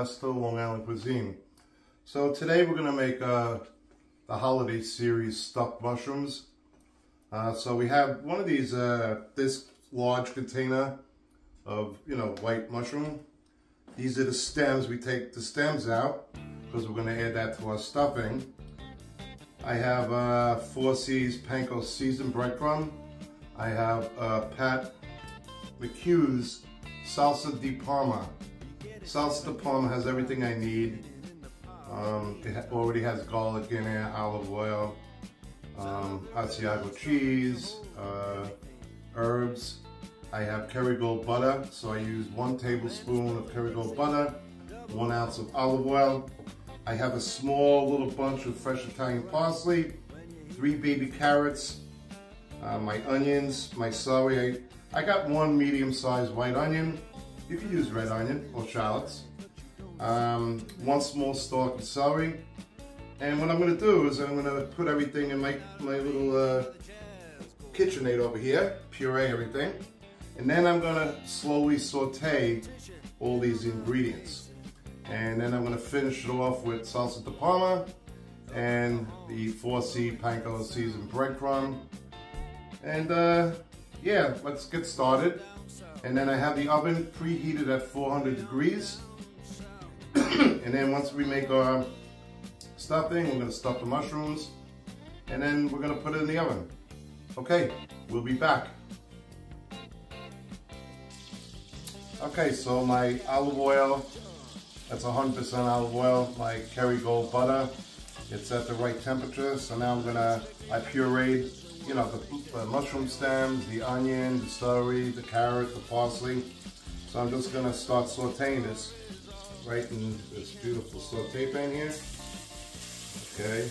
Pesto Long Island cuisine. So today we're going to make the holiday series stuffed mushrooms. So we have one of these, this large container of, white mushroom. These are the stems. We take the stems out because we're going to add that to our stuffing. I have 4 C's panko seasoned breadcrumb. I have Pat McHugh's Salsa di Parma. Salsa di Parma has everything I need. It already has garlic in it, olive oil, Asiago cheese, herbs. I have Kerrygold butter, so I use 1 tablespoon of Kerrygold butter, 1 ounce of olive oil. I have a small little bunch of fresh Italian parsley, 3 baby carrots, my onions, my celery. I got 1 medium-sized white onion. You can use red onion or shallots. 1 small stalk of celery. And what I'm going to do is I'm going to put everything in my little KitchenAid over here, puree everything. And then I'm going to slowly saute all these ingredients. And then I'm going to finish it off with salsa di Parma and the 4C panko seasoned breadcrumb. And yeah, let's get started. And then I have the oven preheated at 400 degrees. And then once we make our stuffing, we're going to stuff the mushrooms. And then we're going to put it in the oven. Okay, we'll be back. Okay, so my olive oil, that's 100% olive oil. My Kerrygold butter, it's at the right temperature. So now I pureed, the mushroom stems, the onion, the celery, the carrot, the parsley. So I'm just gonna start sauteing this right in this beautiful saute pan here. Okay.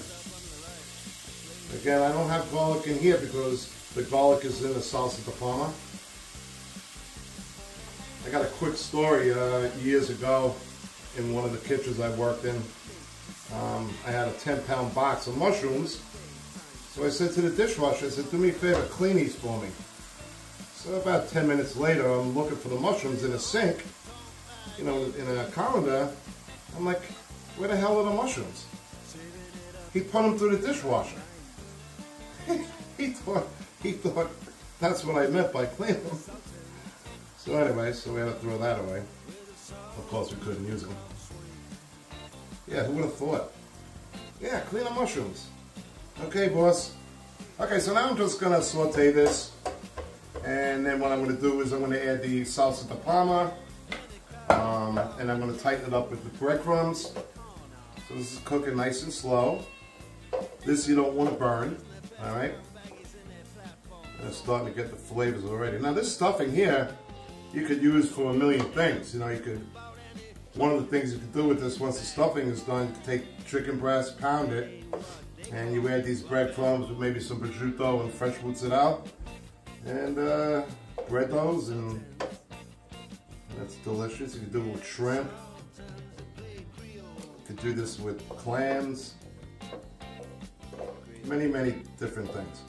Again, I don't have garlic in here because the garlic is in the salsa di Parma. I got a quick story years ago in one of the kitchens I worked in. I had a 10-pound box of mushrooms. So I said to the dishwasher, I said, do me a favor, clean these for me. So about 10 minutes later, I'm looking for the mushrooms in a sink, in a colander. I'm like, where the hell are the mushrooms? He put them through the dishwasher. he thought that's what I meant by clean them. So anyway, so we had to throw that away. Of course, we couldn't use them. Yeah, who would have thought? Yeah, clean the mushrooms. Okay, boss. Okay, so now I'm just gonna saute this, and then what I'm gonna do is I'm gonna add the salsa di Parma, and I'm gonna tighten it up with the breadcrumbs. So this is cooking nice and slow. This you don't want to burn, all right? And it's starting to get the flavors already. Now this stuffing here, you could use for a million things. One of the things you could do with this, once the stuffing is done, you can take chicken breast, pound it, and you add these breadcrumbs with maybe some prosciutto and fresh roots it out, and bread those, and that's delicious. You can do it with shrimp. You could do this with clams. Many different things.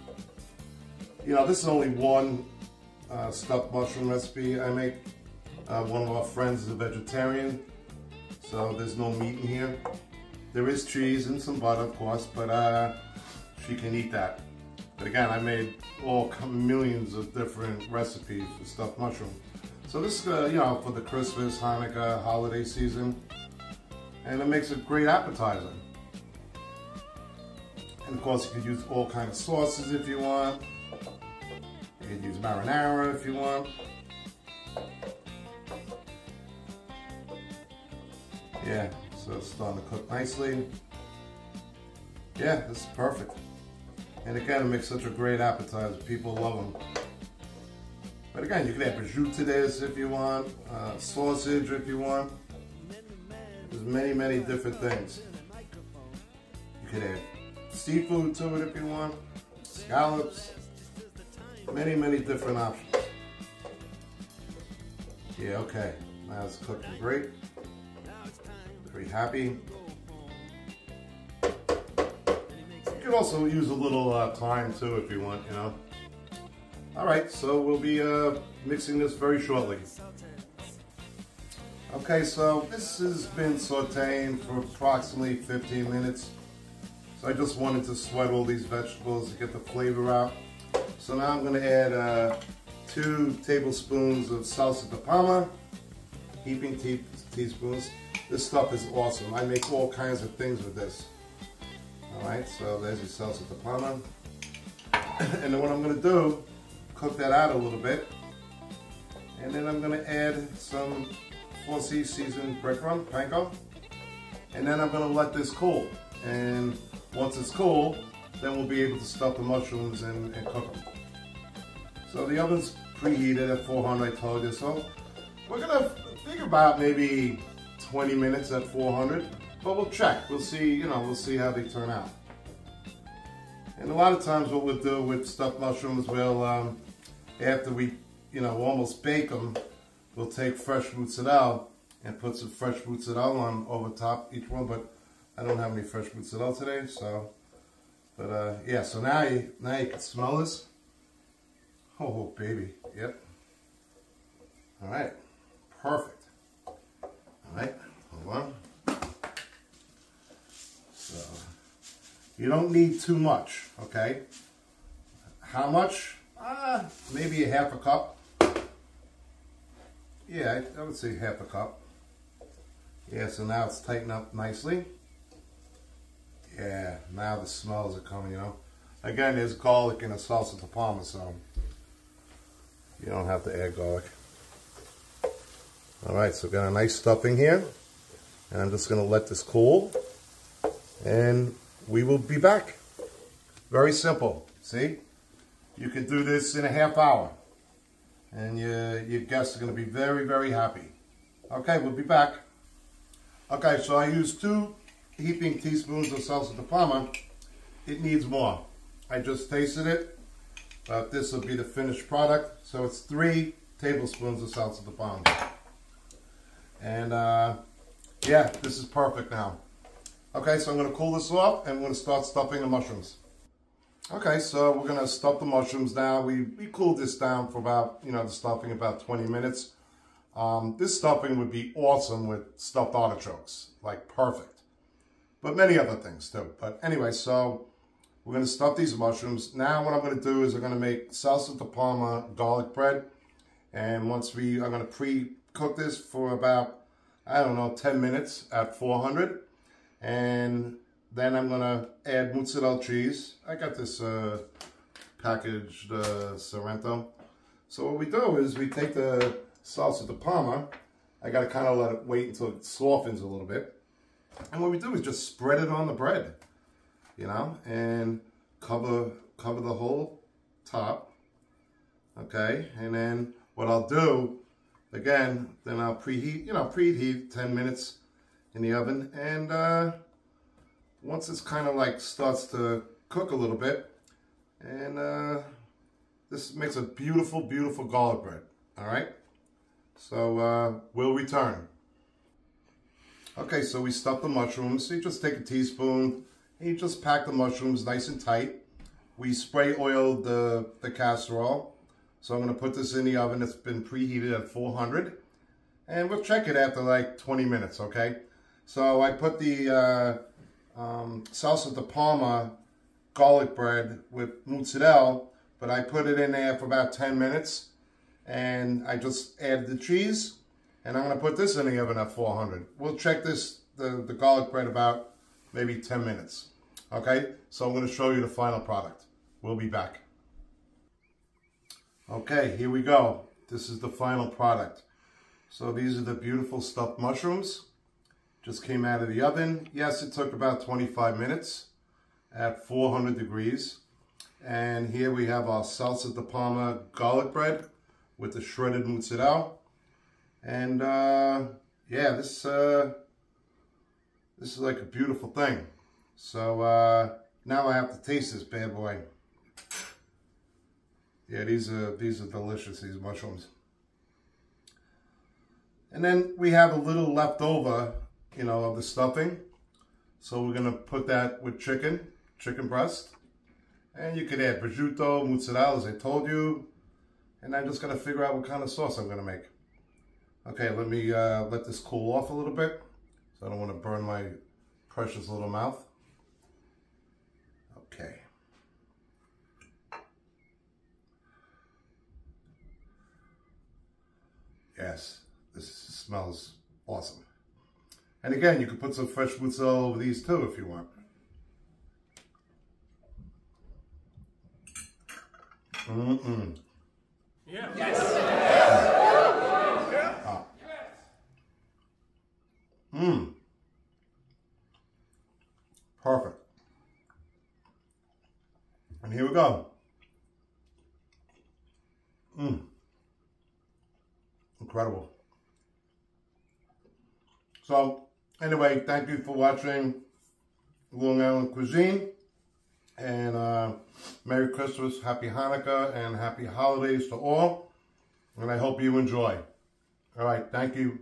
This is only one stuffed mushroom recipe I make. One of our friends is a vegetarian, so there's no meat in here. There is cheese and some butter, of course, but she can eat that. But again, I made millions of different recipes for stuffed mushroom. So this is, for the Christmas, Hanukkah, holiday season, and it makes a great appetizer. And of course, you could use all kinds of sauces if you want. You could use marinara if you want. Yeah, so it's starting to cook nicely. Yeah, this is perfect. And again, it makes such a great appetizer. People love them. But again, you can add prosciutto to this if you want, sausage if you want. There's many different things. You could add seafood to it if you want, scallops, many different options. Yeah, okay, now it's cooking great. Very happy. You can also use a little thyme too if you want, All right, so we'll be mixing this very shortly. Okay, so this has been sauteing for approximately 15 minutes. So I just wanted to sweat all these vegetables to get the flavor out. So now I'm going to add 2 tablespoons of salsa de Parma, heaping teaspoons. This stuff is awesome. I make all kinds of things with this. Alright, so there's your salsa de Parma. And then what I'm going to do, cook that out a little bit. And then I'm going to add some 4C seasoned breadcrumb, panko. And then I'm going to let this cool. And once it's cool, then we'll be able to stuff the mushrooms and cook them. So the oven's preheated at 400, I told you. So we're going to think about maybe 20 minutes at 400. But we'll check. We'll see, we'll see how they turn out. And a lot of times what we'll do with stuffed mushrooms, we'll, after we, almost bake them, we'll take fresh mozzarella and put some fresh mozzarella on over top each one. But I don't have any fresh mozzarella today, so. But yeah, so now you can smell this. Oh, baby, yep. All right, perfect. All right, hold on. So, you don't need too much, okay? How much? Maybe a half a cup. Yeah, I would say half a cup. Yeah, so now it's tightened up nicely. Yeah, now the smells are coming, Again, there's garlic in a salsa de Parma, so you don't have to add garlic. All right, so got a nice stuffing here. And I'm just going to let this cool. And we will be back. Very simple. See? You can do this in a half hour. And your guests are going to be very, very happy. Okay, we'll be back. Okay, so I used 2 heaping teaspoons of salsa de Parma. It needs more. I just tasted it. But this will be the finished product. So it's 3 tablespoons of salsa de Parma. And yeah, this is perfect now. Okay, so I'm going to cool this off and we're going to start stuffing the mushrooms. Okay, so we're going to stuff the mushrooms now. We cooled this down for about, the stuffing about 20 minutes. This stuffing would be awesome with stuffed artichokes, like perfect. But many other things too. But anyway, so we're going to stuff these mushrooms. Now what I'm going to do is I'm going to make salsa de Parma garlic bread. And I'm going to pre-cook this for about, 10 minutes at 400. And then I'm going to add mozzarella cheese. I got this packaged Sorrento. So what we do is we take the salsa de Parma. I got to kind of let it wait until it softens a little bit. And what we do is just spread it on the bread, and cover the whole top. Okay, and then what I'll do, again, then I'll preheat 10 minutes in the oven. And once it's kind of like starts to cook a little bit, and this makes a beautiful, beautiful garlic bread. All right, so we'll return. Okay, so we stuff the mushrooms. So you just take a teaspoon and you just pack the mushrooms nice and tight. We spray oiled the casserole. So I'm going to put this in the oven. It's been preheated at 400. And we'll check it after like 20 minutes, okay? So I put the salsa de Parma garlic bread with mozzarella, but I put it in there for about 10 minutes. And I just added the cheese. And I'm going to put this in the oven at 400. We'll check the garlic bread about maybe 10 minutes. Okay, so I'm going to show you the final product. We'll be back. Okay, here we go. This is the final product. So these are the beautiful stuffed mushrooms. Just came out of the oven. Yes, it took about 25 minutes at 400 degrees. And here we have our salsa de Parma garlic bread with the shredded mozzarella. And yeah, this is like a beautiful thing. So now I have to taste this bad boy. Yeah, these are delicious, these mushrooms. And then we have a little left over, of the stuffing. So we're gonna put that with chicken breast. And you could add prosciutto, mozzarella, as I told you. And I'm just gonna figure out what kind of sauce I'm gonna make. Okay, let me let this cool off a little bit. So I don't want to burn my precious little mouth. Okay. Yes, this smells awesome. And again, you could put some fresh mozzarella over these too if you want. Yeah. Yes. Perfect. And here we go. Incredible. So, anyway, thank you for watching Long Island Cuisine. And Merry Christmas, Happy Hanukkah, and Happy Holidays to all. And I hope you enjoy. All right, thank you.